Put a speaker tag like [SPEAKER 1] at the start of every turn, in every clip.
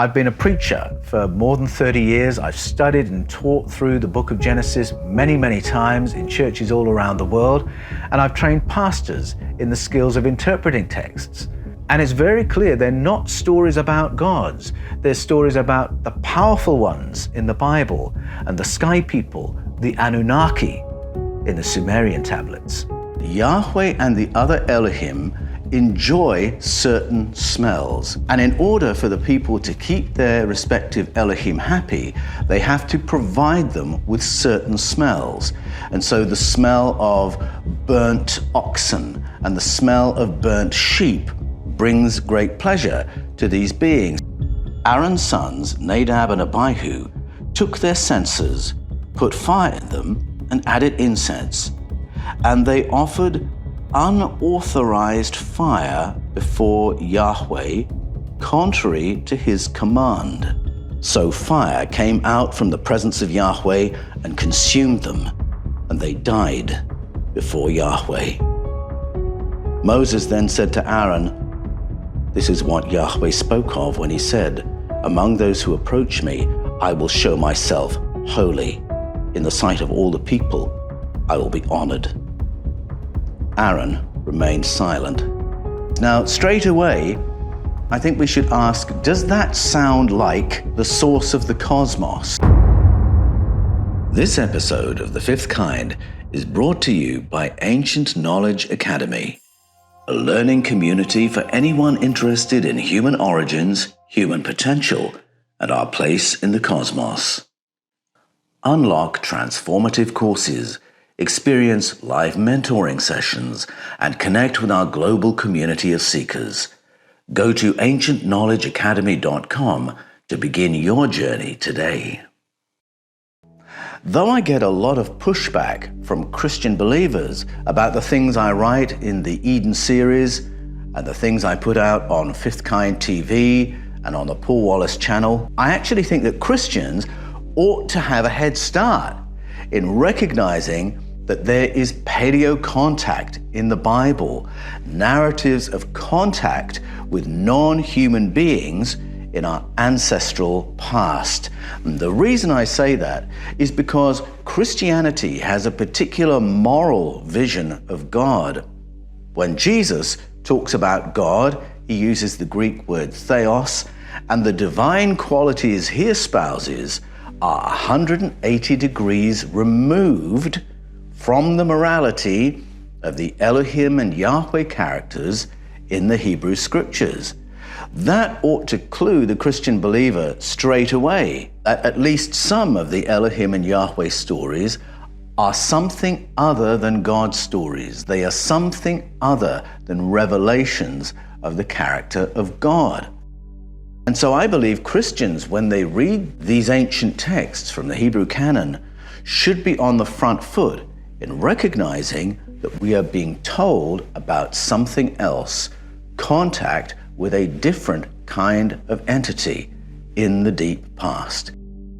[SPEAKER 1] I've been a preacher for more than 30 years. I've studied and taught through the book of Genesis many times in churches all around the world, and I've trained pastors in the skills of interpreting texts. And it's very clear they're not stories about gods. They're stories about the powerful ones in the Bible and the sky people, the Anunnaki in the Sumerian tablets.
[SPEAKER 2] Yahweh and the other Elohim enjoy certain smells. And in order for the people to keep their respective Elohim happy, they have to provide them with certain smells. And so the smell of burnt oxen and the smell of burnt sheep brings great pleasure to these beings. Aaron's sons, Nadab and Abihu, took their censers, put fire in them, and added incense. And they offered unauthorized fire before Yahweh, contrary to his command. So fire came out from the presence of Yahweh and consumed them, and they died before Yahweh. Moses then said to Aaron, "This is what Yahweh spoke of when he said, 'Among those who approach me, I will show myself holy. In the sight of all the people, I will be honored.'" Aaron remained silent. Now, straight away, I think we should ask, does that sound like the source of the cosmos? This episode of The Fifth Kind is brought to you by Ancient Knowledge Academy, a learning community for anyone interested in human origins, human potential, and our place in the cosmos. Unlock transformative courses, experience live mentoring sessions, and connect with our global community of seekers. Go to ancientknowledgeacademy.com to begin your journey today. Though I get a lot of pushback from Christian believers about the things I write in the Eden series and the things I put out on Fifth Kind TV and on the Paul Wallis channel, I actually think that Christians ought to have a head start in recognizing that there is paleo contact in the Bible, narratives of contact with non-human beings in our ancestral past. And the reason I say that is because Christianity has a particular moral vision of God. When Jesus talks about God, he uses the Greek word theos, and the divine qualities he espouses are 180 degrees removed from the morality of the Elohim and Yahweh characters in the Hebrew Scriptures. That ought to clue the Christian believer straight away that at least some of the Elohim and Yahweh stories are something other than God's stories. They are something other than revelations of the character of God. And so I believe Christians, when they read these ancient texts from the Hebrew canon, should be on the front foot in recognizing that we are being told about something else, contact with a different kind of entity in the deep past.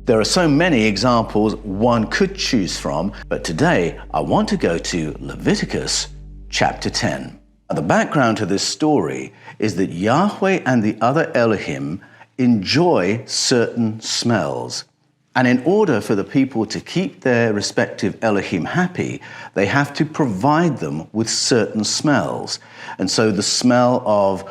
[SPEAKER 2] There are so many examples one could choose from, but today I want to go to Leviticus chapter 10. The background to this story is that Yahweh and the other Elohim enjoy certain smells. And in order for the people to keep their respective Elohim happy, they have to provide them with certain smells. And so the smell of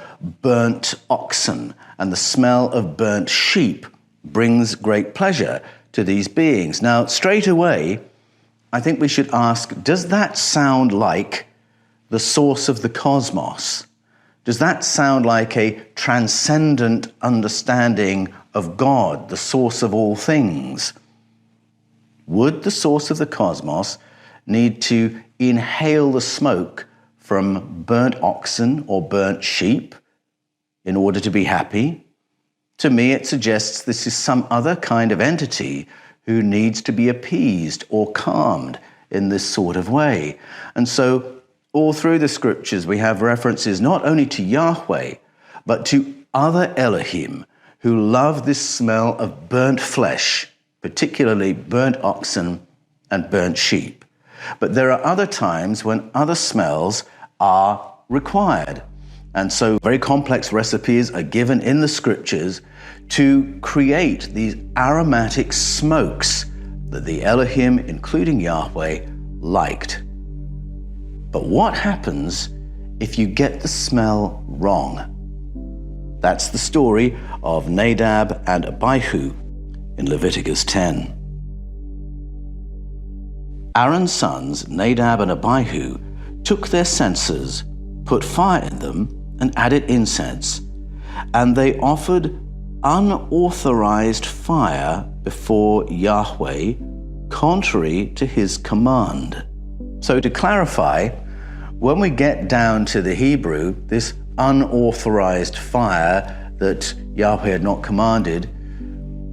[SPEAKER 2] burnt oxen and the smell of burnt sheep brings great pleasure to these beings. Now, straight away, I think we should ask, does that sound like the source of the cosmos? Does that sound like a transcendent understanding of God, the source of all things? Would the source of the cosmos need to inhale the smoke from burnt oxen or burnt sheep in order to be happy? To me, it suggests this is some other kind of entity who needs to be appeased or calmed in this sort of way. And so all through the scriptures, we have references not only to Yahweh, but to other Elohim who love this smell of burnt flesh, particularly burnt oxen and burnt sheep. But there are other times when other smells are required. And so very complex recipes are given in the scriptures to create these aromatic smokes that the Elohim, including Yahweh, liked. But what happens if you get the smell wrong? That's the story of Nadab and Abihu in Leviticus 10. Aaron's sons, Nadab and Abihu, took their censers, put fire in them, and added incense, and they offered unauthorized fire before Yahweh, contrary to his command. So to clarify, when we get down to the Hebrew, this unauthorized fire that Yahweh had not commanded,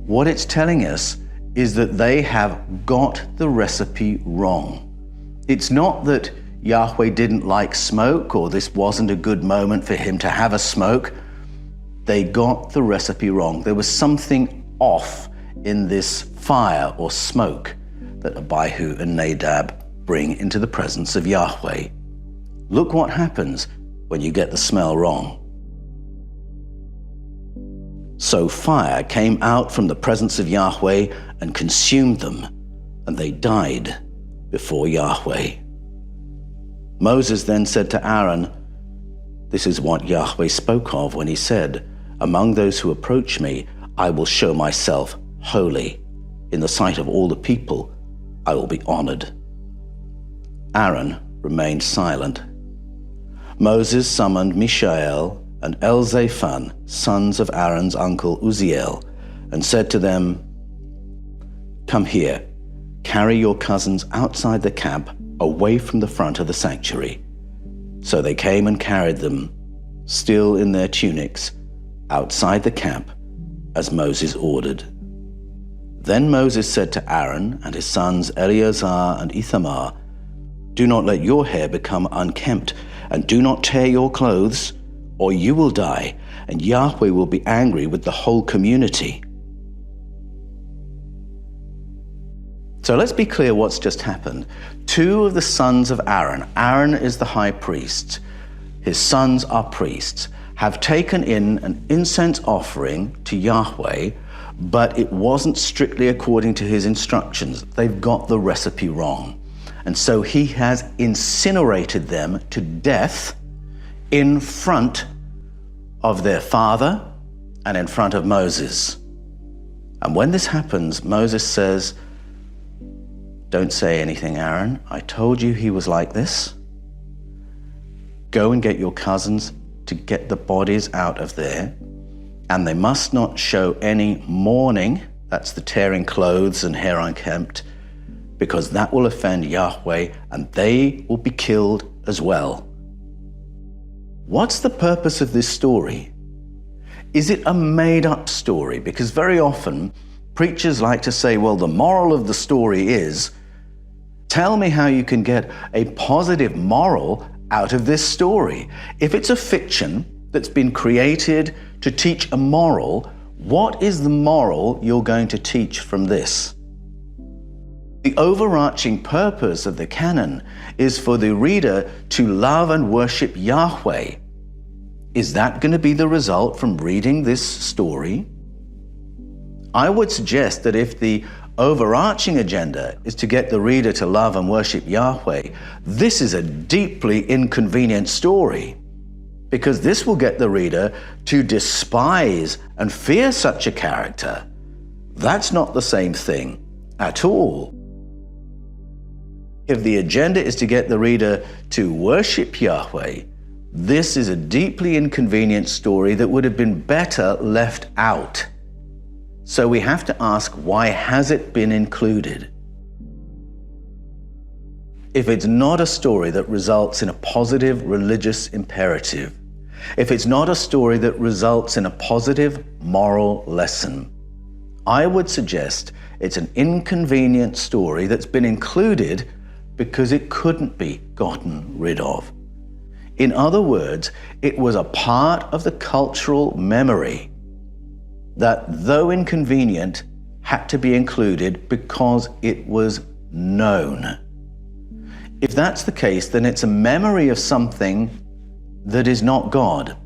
[SPEAKER 2] what it's telling us is that they have got the recipe wrong. It's not that Yahweh didn't like smoke or this wasn't a good moment for him to have a smoke. They got the recipe wrong. There was something off in this fire or smoke that Abihu and Nadab bring into the presence of Yahweh. Look what happens when you get the smell wrong. So fire came out from the presence of Yahweh and consumed them, and they died before Yahweh. Moses then said to Aaron, "This is what Yahweh spoke of when he said, 'Among those who approach me, I will show myself holy. In the sight of all the people, I will be honored.'" Aaron remained silent. Moses summoned Mishael and Elzaphan, sons of Aaron's uncle Uzziel, and said to them, "Come here, carry your cousins outside the camp, away from the front of the sanctuary." So they came and carried them, still in their tunics, outside the camp, as Moses ordered. Then Moses said to Aaron and his sons Eleazar and Ithamar, "Do not let your hair become unkempt, and do not tear your clothes, or you will die, and Yahweh will be angry with the whole community." So let's be clear what's just happened. Two of the sons of Aaron is the high priest, his sons are priests, have taken in an incense offering to Yahweh, but it wasn't strictly according to his instructions. They've got the recipe wrong. And so he has incinerated them to death in front of their father and in front of Moses. And when this happens, Moses says, "Don't say anything, Aaron. I told you he was like this. Go and get your cousins to get the bodies out of there, and they must not show any mourning," that's the tearing clothes and hair unkempt, "because that will offend Yahweh, and they will be killed as well." What's the purpose of this story? Is it a made-up story? Because very often preachers like to say, well, the moral of the story is, tell me how you can get a positive moral out of this story. If it's a fiction that's been created to teach a moral, what is the moral you're going to teach from this? The overarching purpose of the canon is for the reader to love and worship Yahweh. Is that going to be the result from reading this story? I would suggest that if the overarching agenda is to get the reader to love and worship Yahweh, this is a deeply inconvenient story, because this will get the reader to despise and fear such a character. That's not the same thing at all. If the agenda is to get the reader to worship Yahweh, this is a deeply inconvenient story that would have been better left out. So we have to ask, why has it been included? If it's not a story that results in a positive religious imperative, if it's not a story that results in a positive moral lesson, I would suggest it's an inconvenient story that's been included because it couldn't be gotten rid of. In other words, it was a part of the cultural memory that, though inconvenient, had to be included because it was known. If that's the case, then it's a memory of something that is not God.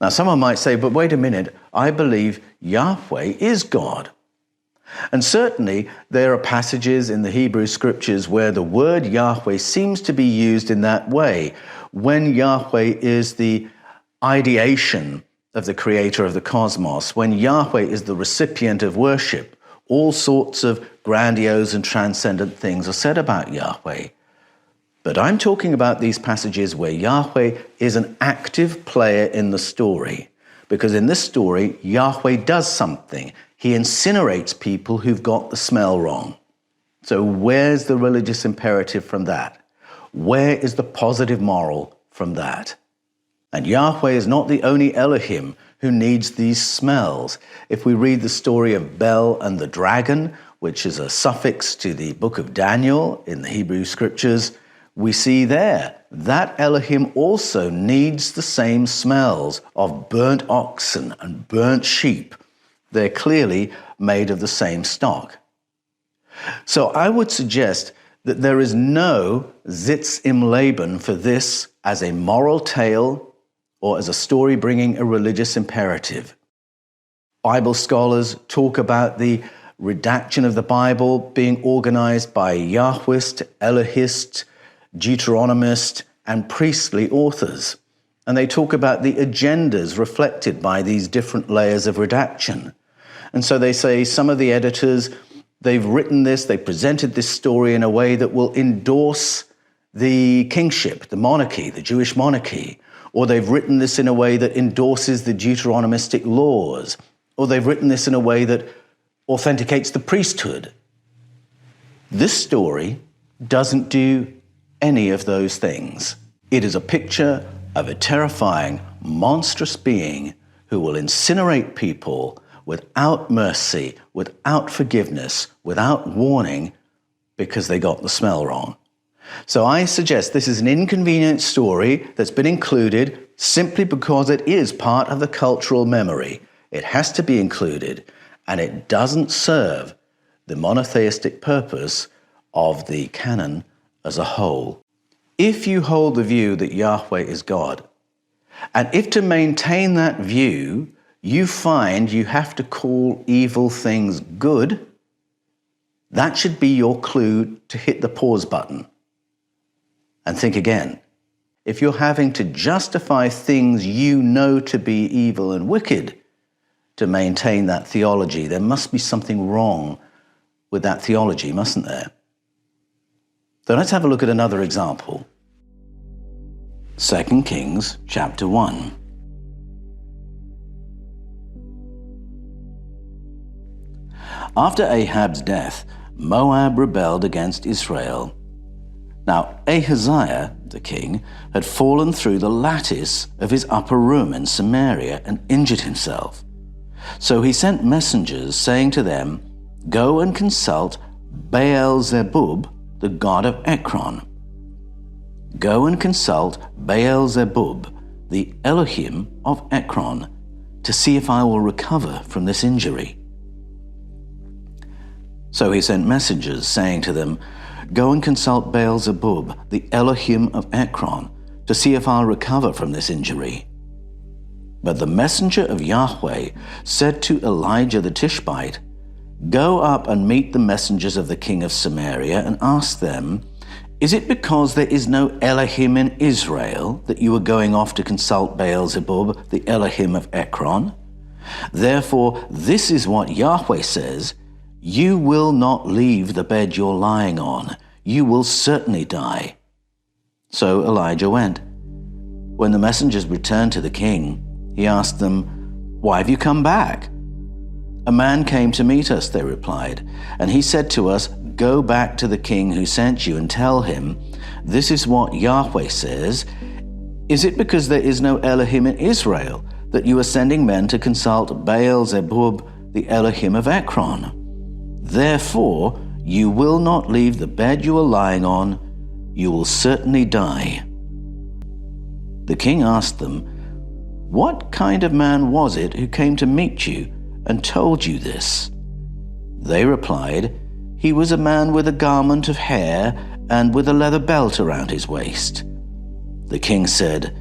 [SPEAKER 2] Now, someone might say, but wait a minute, I believe Yahweh is God. And certainly there are passages in the Hebrew scriptures where the word Yahweh seems to be used in that way, when Yahweh is the ideation of the creator of the cosmos, when Yahweh is the recipient of worship. All sorts of grandiose and transcendent things are said about Yahweh. But I'm talking about these passages where Yahweh is an active player in the story, because in this story, Yahweh does something. He incinerates people who've got the smell wrong. So where's the religious imperative from that? Where is the positive moral from that? And Yahweh is not the only Elohim who needs these smells. If we read the story of Bel and the dragon, which is a suffix to the book of Daniel in the Hebrew scriptures, we see there that Elohim also needs the same smells of burnt oxen and burnt sheep. They're clearly made of the same stock. So I would suggest that there is no Zitz im Leben for this as a moral tale or as a story bringing a religious imperative. Bible scholars talk about the redaction of the Bible being organized by Yahwist, Elohist, Deuteronomist, and priestly authors. And they talk about the agendas reflected by these different layers of redaction. And so they say some of the editors, they've written this, they presented this story in a way that will endorse the kingship, the monarchy, the Jewish monarchy. Or they've written this in a way that endorses the Deuteronomistic laws. Or they've written this in a way that authenticates the priesthood. This story doesn't do any of those things. It is a picture of a terrifying, monstrous being who will incinerate people without mercy, without forgiveness, without warning, because they got the smell wrong. So I suggest this is an inconvenient story that's been included simply because it is part of the cultural memory. It has to be included, and it doesn't serve the monotheistic purpose of the canon as a whole. If you hold the view that Yahweh is God, and if to maintain that view you find you have to call evil things good, that should be your clue to hit the pause button and think again. If you're having to justify things you know to be evil and wicked to maintain that theology, there must be something wrong with that theology, mustn't there? So let's have a look at another example. 2 Kings chapter 1. After Ahab's death, Moab rebelled against Israel. Now Ahaziah, the king, had fallen through the lattice of his upper room in Samaria and injured himself. So he sent messengers saying to them, "Go and consult Baal-zebub, the god of Ekron. Go and consult Baal-zebub, the Elohim of Ekron, to see if I will recover from this injury." So he sent messengers saying to them, "Go and consult Baal-zebub, the Elohim of Ekron, to see if I'll recover from this injury." But the messenger of Yahweh said to Elijah the Tishbite, "Go up and meet the messengers of the king of Samaria and ask them, is it because there is no Elohim in Israel that you are going off to consult Baal-zebub, the Elohim of Ekron? Therefore, this is what Yahweh says, you will not leave the bed you're lying on. You will certainly die." So Elijah went. When the messengers returned to the king, he asked them, "Why have you come back?" "A man came to meet us," they replied, "and he said to us, 'Go back to the king who sent you and tell him, this is what Yahweh says. Is it because there is no Elohim in Israel that you are sending men to consult Baal-zebub, the Elohim of Ekron? Therefore, you will not leave the bed you are lying on. You will certainly die.'" The king asked them, "What kind of man was it who came to meet you and told you this?" They replied, "He was a man with a garment of hair and with a leather belt around his waist, The king said,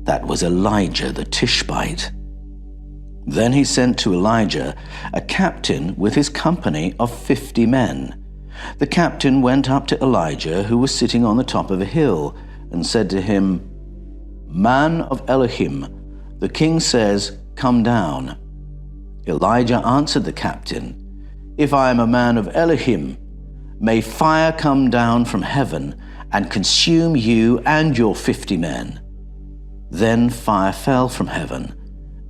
[SPEAKER 2] "That was Elijah the Tishbite." Then he sent to Elijah a captain with his company of 50 men. The captain went up to Elijah, who was sitting on the top of a hill, and said to him, "Man of Elohim, the king says, 'Come down.'" Elijah answered the captain, "If I am a man of Elohim, may fire come down from heaven and consume you and your 50 men." Then fire fell from heaven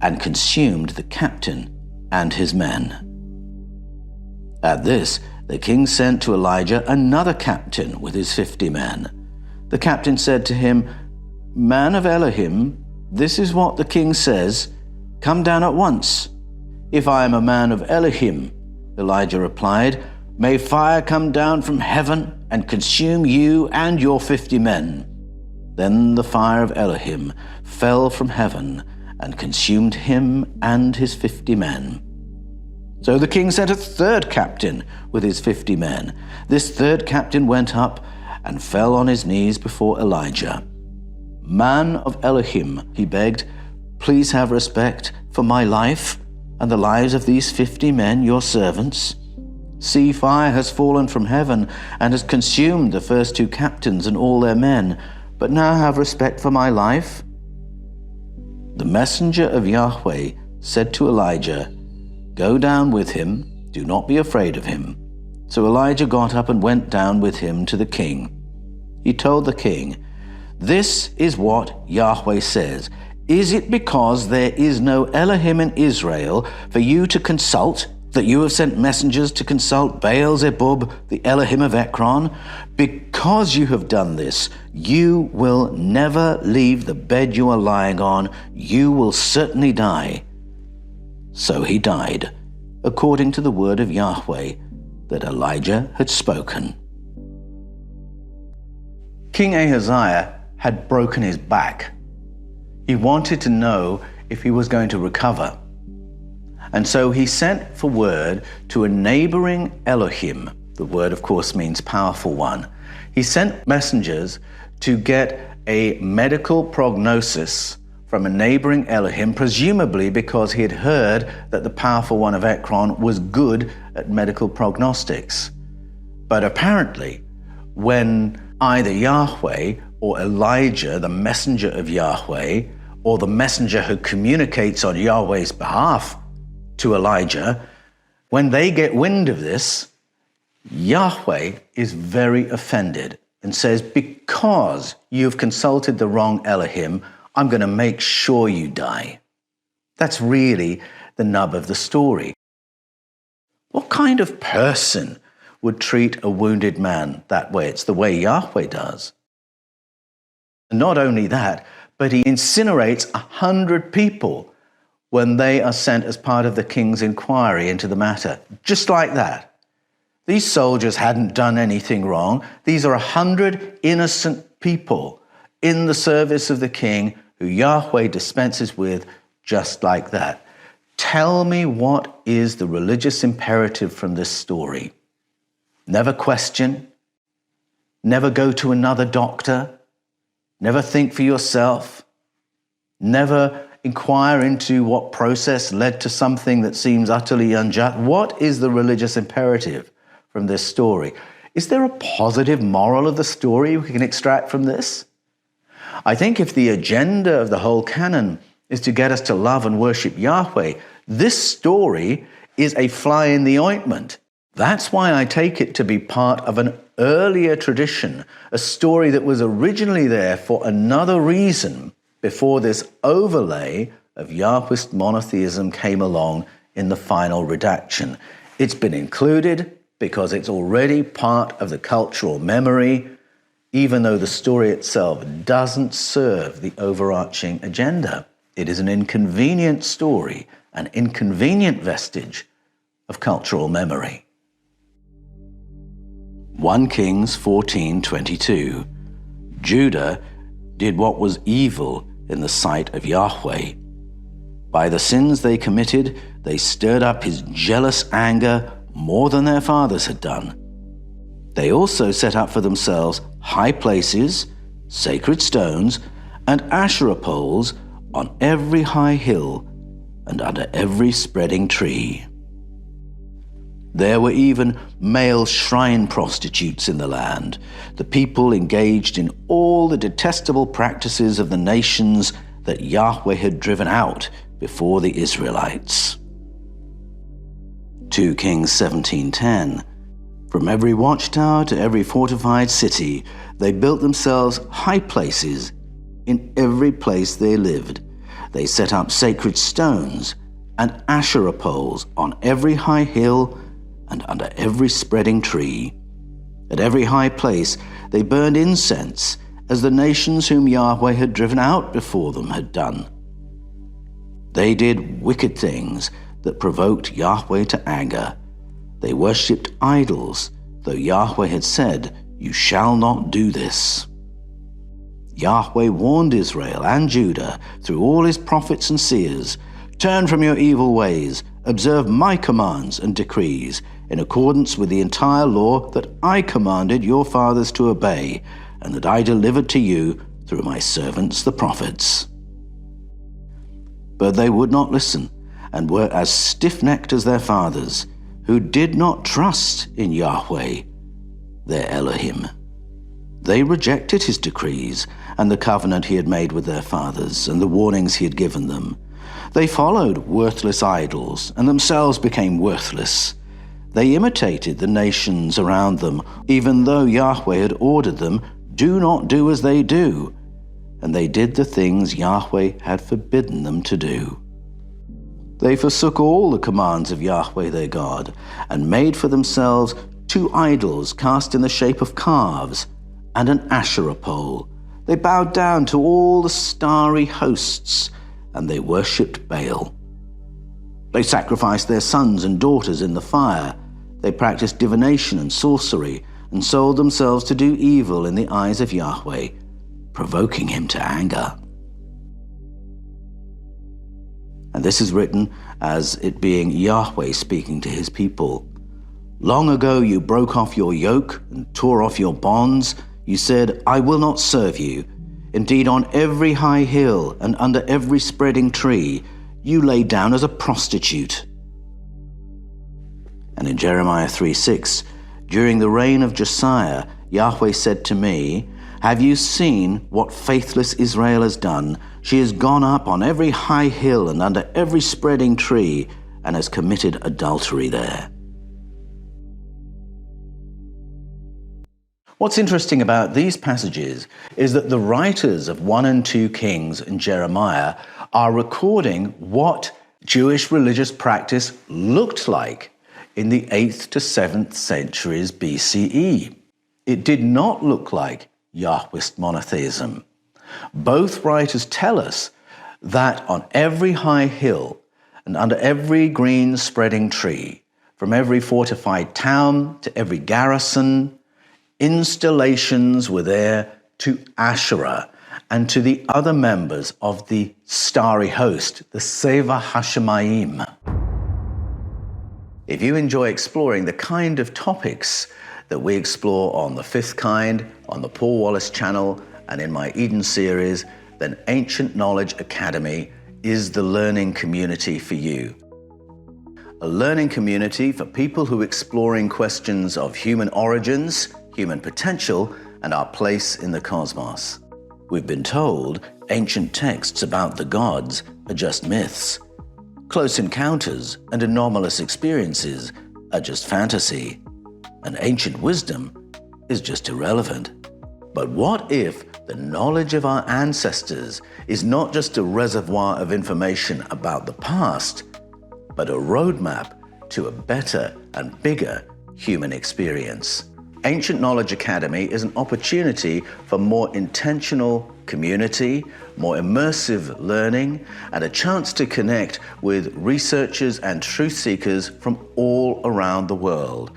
[SPEAKER 2] and consumed the captain and his men. At this, the king sent to Elijah another captain with his 50 men. The captain said to him, "Man of Elohim, this is what the king says, 'Come down at once.' 'If I am a man of Elohim,' Elijah replied, 'may fire come down from heaven and consume you and your 50 men.' Then the fire of Elohim fell from heaven and consumed him and his 50 men. So the king sent a third captain with his 50 men. This third captain went up and fell on his knees before Elijah. "Man of Elohim," he begged, "please have respect for my life and the lives of these 50 men, your servants. See, fire has fallen from heaven and has consumed the first two captains and all their men, but now have respect for my life." The messenger of Yahweh said to Elijah, "Go down with him, do not be afraid of him." So Elijah got up and went down with him to the king. He told the king, "This is what Yahweh says. Is it because there is no Elohim in Israel for you to consult, that you have sent messengers to consult Baal-zebub, the Elohim of Ekron? Because you have done this, you will never leave the bed you are lying on. You will certainly die." So he died, according to the word of Yahweh that Elijah had spoken.
[SPEAKER 1] King Ahaziah had broken his back. He wanted to know if he was going to recover. And so he sent for word to a neighboring Elohim. The word, of course, means powerful one. He sent messengers to get a medical prognosis from a neighboring Elohim, presumably because he had heard that the powerful one of Ekron was good at medical prognostics. But apparently, when either Yahweh or Elijah, the messenger of Yahweh, or the messenger who communicates on Yahweh's behalf to Elijah, when they get wind of this, Yahweh is very offended and says, "Because you've consulted the wrong Elohim, I'm going to make sure you die." That's really the nub of the story. What kind of person would treat a wounded man that way? It's the way Yahweh does. And not only that, but he incinerates 100 people when they are sent as part of the king's inquiry into the matter. Just like that. These soldiers hadn't done anything wrong. These are 100 innocent people in the service of the king who Yahweh dispenses with just like that. Tell me, what is the religious imperative from this story? Never question. Never go to another doctor. Never think for yourself. Never inquire into what process led to something that seems utterly unjust. What is the religious imperative from this story? Is there a positive moral of the story we can extract from this? I think if the agenda of the whole canon is to get us to love and worship Yahweh, this story is a fly in the ointment. That's why I take it to be part of an earlier tradition, a story that was originally there for another reason before this overlay of Yahwist monotheism came along in the final redaction. It's been included because it's already part of the cultural memory, even though the story itself doesn't serve the overarching agenda. It is an inconvenient story, an inconvenient vestige of cultural memory. 1 Kings 14:22. Judah did what was evil in the sight of Yahweh. By the sins they committed, they stirred up his jealous anger more than their fathers had done. They also set up for themselves high places,
[SPEAKER 2] sacred stones, and Asherah poles on every high hill and under every spreading tree. There were even male shrine prostitutes in the land, the people engaged in all the detestable practices of the nations that Yahweh had driven out before the Israelites. 2 Kings 17:10. From every watchtower to every fortified city, they built themselves high places in every place they lived. They set up sacred stones and Asherah poles on every high hill and under every spreading tree. At every high place they burned incense, as the nations whom Yahweh had driven out before them had done. They did wicked things that provoked Yahweh to anger. They worshipped idols, though Yahweh had said, "You shall not do this." Yahweh warned Israel and Judah through all his prophets and seers, "Turn from your evil ways, observe my commands and decrees, in accordance with the entire law that I commanded your fathers to obey, and that I delivered to you through my servants the prophets." But they would not listen, and were as stiff-necked as their fathers, who did not trust in Yahweh, their Elohim. They rejected his decrees and the covenant he had made with their fathers and the warnings he had given them. They followed worthless idols and themselves became worthless. They imitated the nations around them, even though Yahweh had ordered them, "Do not do as they do." And they did the things Yahweh had forbidden them to do. They forsook all the commands of Yahweh their God, and made for themselves 2 idols cast in the shape of calves, and an Asherah pole. They bowed down to all the starry hosts, and they worshipped Baal. They sacrificed their sons and daughters in the fire. They practiced divination and sorcery, and sold themselves to do evil in the eyes of Yahweh, provoking him to anger. And this is written as it being Yahweh speaking to his people. "Long ago you broke off your yoke and tore off your bonds. You said, 'I will not serve you.' Indeed, on every high hill and under every spreading tree, you lay down as a prostitute." And in Jeremiah 3:6, "During the reign of Josiah, Yahweh said to me, 'Have you seen what faithless Israel has done? She has gone up on every high hill and under every spreading tree and has committed adultery there.'" What's interesting about these passages is that the writers of 1 and 2 Kings and Jeremiah are recording what Jewish religious practice looked like in the 8th to 7th centuries BCE. It did not look like Yahwist monotheism. Both writers tell us that on every high hill and under every green spreading tree, from every fortified town to every garrison, installations were there to Asherah and to the other members of the starry host, the Saba Hassamayim. If you enjoy exploring the kind of topics that we explore on The Fifth Kind, on the Paul Wallis channel, and in my Eden series, then Ancient Knowledge Academy is the learning community for you. A learning community for people who are exploring questions of human origins, human potential, and our place in the cosmos. We've been told ancient texts about the gods are just myths. Close encounters and anomalous experiences are just fantasy. And ancient wisdom is just irrelevant. But what if the knowledge of our ancestors is not just a reservoir of information about the past, but a roadmap to a better and bigger human experience? Ancient Knowledge Academy is an opportunity for more intentional community, more immersive learning, and a chance to connect with researchers and truth seekers from all around the world.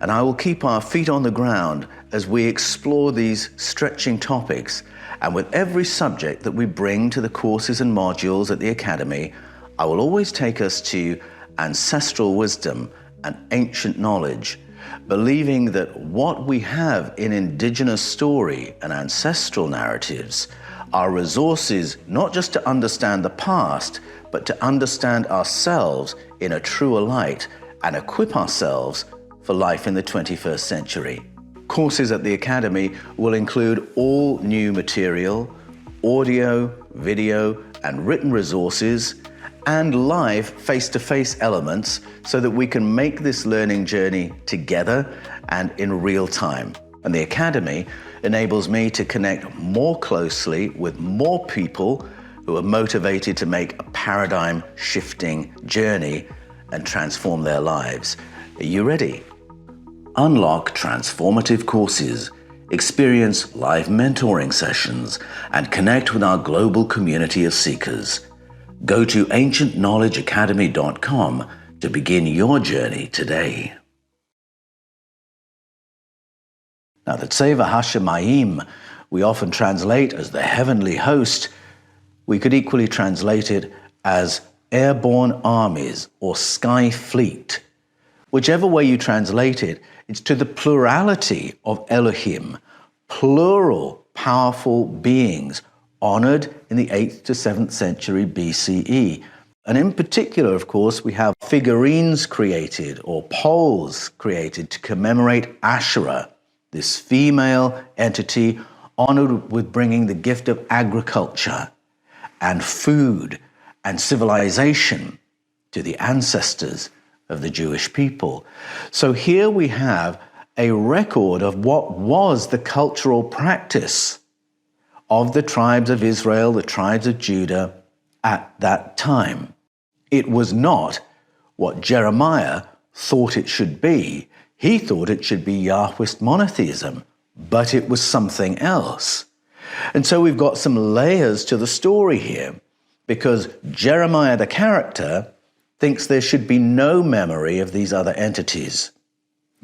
[SPEAKER 2] And I will keep our feet on the ground as we explore these stretching topics. And with every subject that we bring to the courses and modules at the Academy, I will always take us to ancestral wisdom and ancient knowledge, believing that what we have in indigenous story and ancestral narratives are resources not just to understand the past, but to understand ourselves in a truer light and equip ourselves for life in the 21st century. Courses at the Academy will include all new material, audio, video, and written resources, and live face-to-face elements so that we can make this learning journey together and in real time. And the Academy enables me to connect more closely with more people who are motivated to make a paradigm-shifting journey and transform their lives. Are you ready? Unlock transformative courses, experience live mentoring sessions, and connect with our global community of seekers. Go to ancientknowledgeacademy.com to begin your journey today. Now, the Saba Hassamayim we often translate as the heavenly host. We could equally translate it as airborne armies or sky fleet. Whichever way you translate it, it's to the plurality of Elohim, plural powerful beings honored in the 8th to 7th century BCE. And in particular, of course, we have figurines created or poles created to commemorate Asherah, this female entity honored with bringing the gift of agriculture and food and civilization to the ancestors of the Jewish people. So here we have a record of what was the cultural practice of the tribes of Israel, the tribes of Judah at that time. It was not what Jeremiah thought it should be. He thought it should be Yahwist monotheism, but it was something else. And so we've got some layers to the story here, because Jeremiah, the character, thinks there should be no memory of these other entities.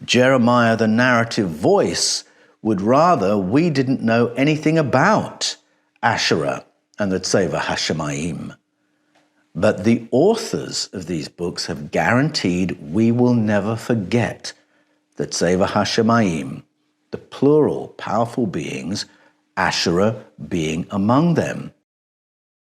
[SPEAKER 2] Jeremiah, the narrative voice, would rather we didn't know anything about Asherah and the Saba Hassamayim. But the authors of these books have guaranteed we will never forget that Saba Hassamayim, the plural powerful beings, Asherah being among them.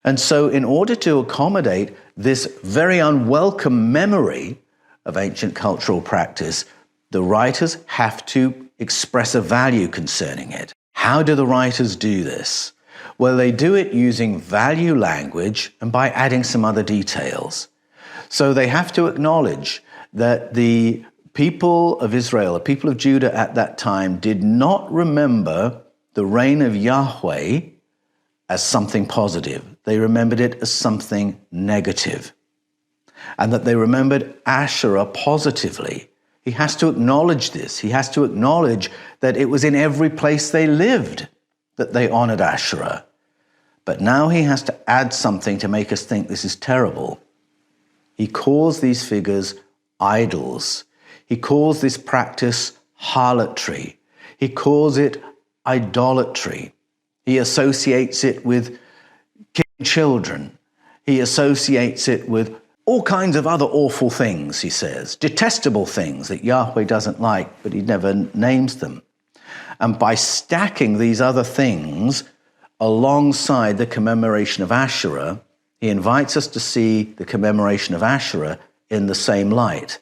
[SPEAKER 2] And so in order to accommodate this very unwelcome memory of ancient cultural practice, the writers have to express a value concerning it. How do the writers do this? Well, they do it using value language and by adding some other details. So they have to acknowledge that the people of Israel, the people of Judah at that time, did not remember the reign of Yahweh as something positive. They remembered it as something negative. And that they remembered Asherah positively. He has to acknowledge this. He has to acknowledge that it was in every place they lived that they honored Asherah. But now he has to add something to make us think this is terrible. He calls these figures idols. He calls this practice harlotry. He calls it idolatry. He associates it with killing children. He associates it with all kinds of other awful things, he says, detestable things that Yahweh doesn't like, but he never names them. And by stacking these other things alongside the commemoration of Asherah, he invites us to see the commemoration of Asherah in the same light.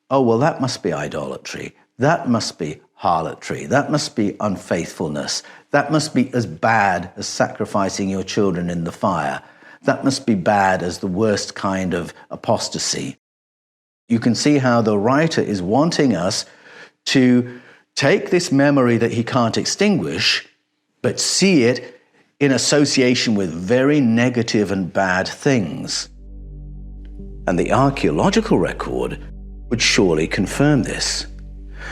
[SPEAKER 2] Oh, well, that must be idolatry. That must be harlotry. That must be unfaithfulness. That must be as bad as sacrificing your children in the fire. That must be bad as the worst kind of apostasy. You can see how the writer is wanting us to take this memory that he can't extinguish, but see it in association with very negative and bad things. And the archaeological record would surely confirm this.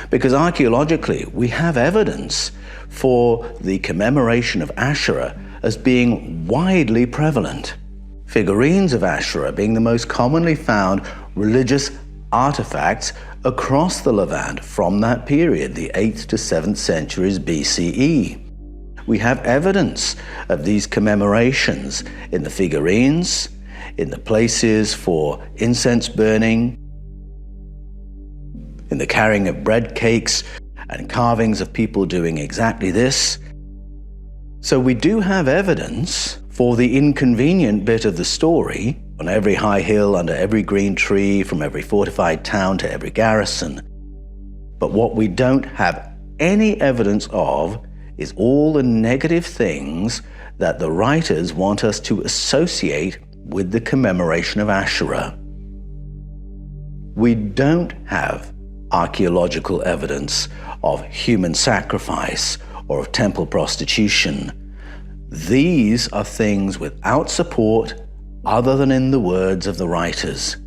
[SPEAKER 2] Because archaeologically, we have evidence for the commemoration of Asherah as being widely prevalent. Figurines of Asherah being the most commonly found religious artifacts across the Levant from that period, the 8th to 7th centuries BCE. We have evidence of these commemorations in the figurines, in the places for incense burning, in the carrying of bread cakes and carvings of people doing exactly this. So we do have evidence for the inconvenient bit of the story, on every high hill, under every green tree, from every fortified town to every garrison. But what we don't have any evidence of is all the negative things that the writers want us to associate with the commemoration of Asherah. We don't have archaeological evidence of human sacrifice or of temple prostitution. These are things without support other than in the words of the writers.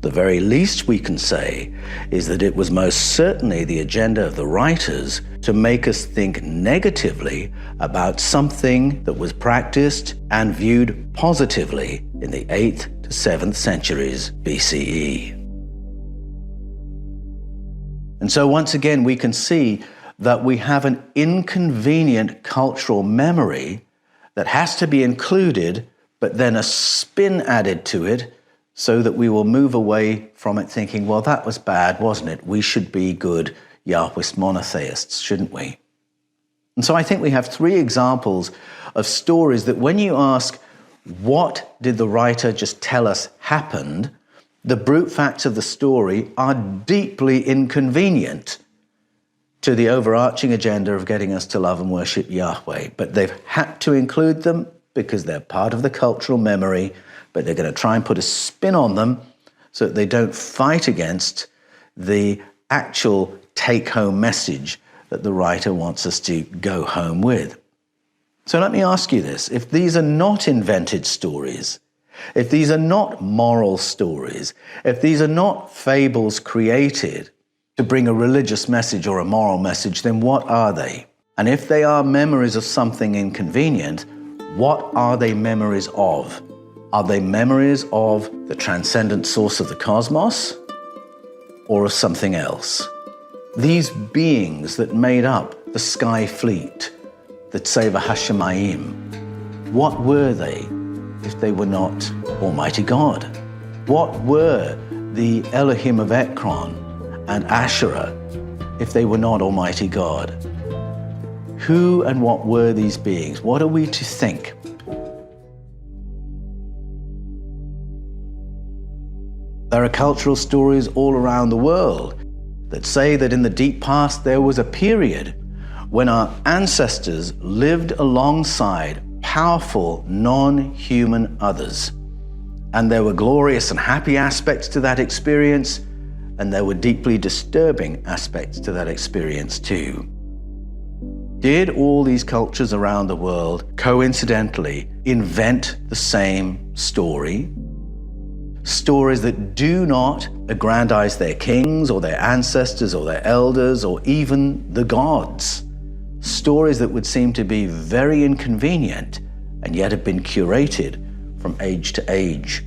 [SPEAKER 2] The very least we can say is that it was most certainly the agenda of the writers to make us think negatively about something that was practiced and viewed positively in the 8th to 7th centuries BCE. And so once again, we can see that we have an inconvenient cultural memory that has to be included, but then a spin added to it so that we will move away from it thinking, well, that was bad, wasn't it? We should be good Yahwist monotheists, shouldn't we? And so I think we have 3 examples of stories that when you ask, what did the writer just tell us happened? The brute facts of the story are deeply inconvenient to the overarching agenda of getting us to love and worship Yahweh. But they've had to include them because they're part of the cultural memory, but they're going to try and put a spin on them so that they don't fight against the actual take-home message that the writer wants us to go home with. So let me ask you this. If these are not invented stories, if these are not moral stories, if these are not fables created to bring a religious message or a moral message, then what are they? And if they are memories of something inconvenient, what are they memories of? Are they memories of the transcendent source of the cosmos or of something else? These beings that made up the sky fleet, the Saba Hassamayim, what were they if they were not Almighty God? What were the Elohim of Ekron and Asherah if they were not Almighty God? Who and what were these beings? What are we to think? There are cultural stories all around the world that say that in the deep past there was a period when our ancestors lived alongside powerful non-human others. And there were glorious and happy aspects to that experience, and there were deeply disturbing aspects to that experience too. Did all these cultures around the world coincidentally invent the same story? Stories that do not aggrandize their kings or their ancestors or their elders or even the gods. Stories that would seem to be very inconvenient and yet have been curated from age to age.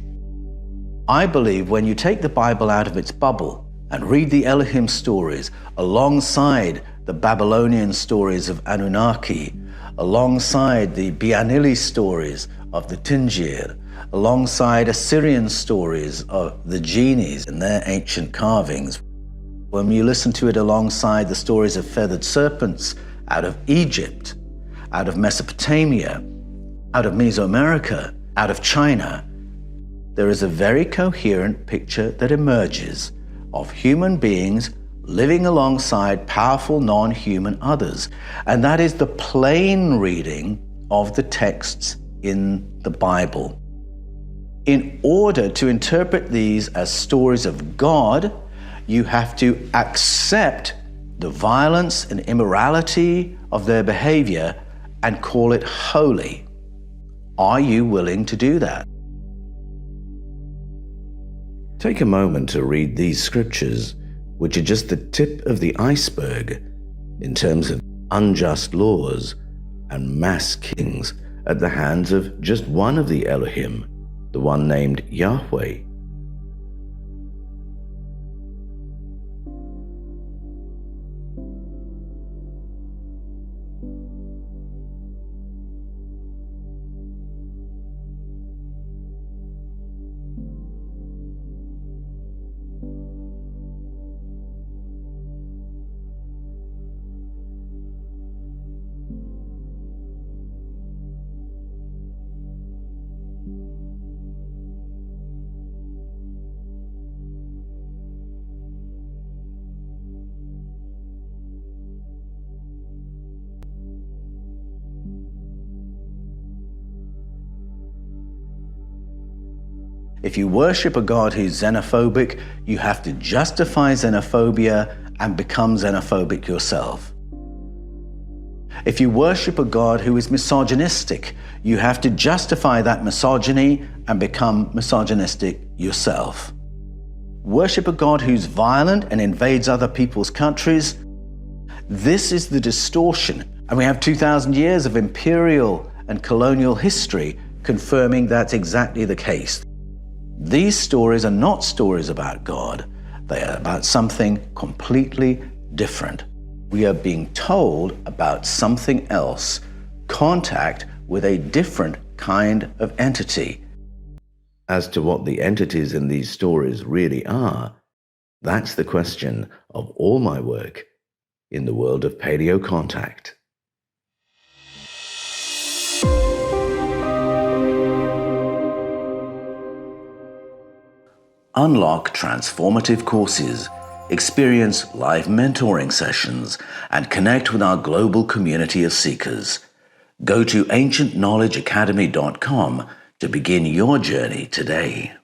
[SPEAKER 2] I believe when you take the Bible out of its bubble and read the Elohim stories alongside the Babylonian stories of Anunnaki, alongside the Bianili stories of the Tingir, alongside Assyrian stories of the genies and their ancient carvings, when you listen to it alongside the stories of feathered serpents out of Egypt, out of Mesopotamia, out of Mesoamerica, out of China, there is a very coherent picture that emerges of human beings living alongside powerful non-human others. And that is the plain reading of the texts in the Bible. In order to interpret these as stories of God, you have to accept the violence and immorality of their behavior and call it holy. Are you willing to do that?
[SPEAKER 3] Take a moment to read these scriptures, which are just the tip of the iceberg in terms of unjust laws and mass killings at the hands of just one of the Elohim, the one named Yahweh.
[SPEAKER 2] If you worship a God who's xenophobic, you have to justify xenophobia and become xenophobic yourself. If you worship a God who is misogynistic, you have to justify that misogyny and become misogynistic yourself. Worship a God who's violent and invades other people's countries. This is the distortion, and we have 2,000 years of imperial and colonial history confirming that's exactly the case. These stories are not stories about God. They are about something completely different. We are being told about something else, contact with a different kind of entity.
[SPEAKER 3] As to what the entities in these stories really are, that's the question of all my work in the world of paleo contact.
[SPEAKER 2] Unlock transformative courses, experience live mentoring sessions, and connect with our global community of seekers. Go to ancientknowledgeacademy.com to begin your journey today.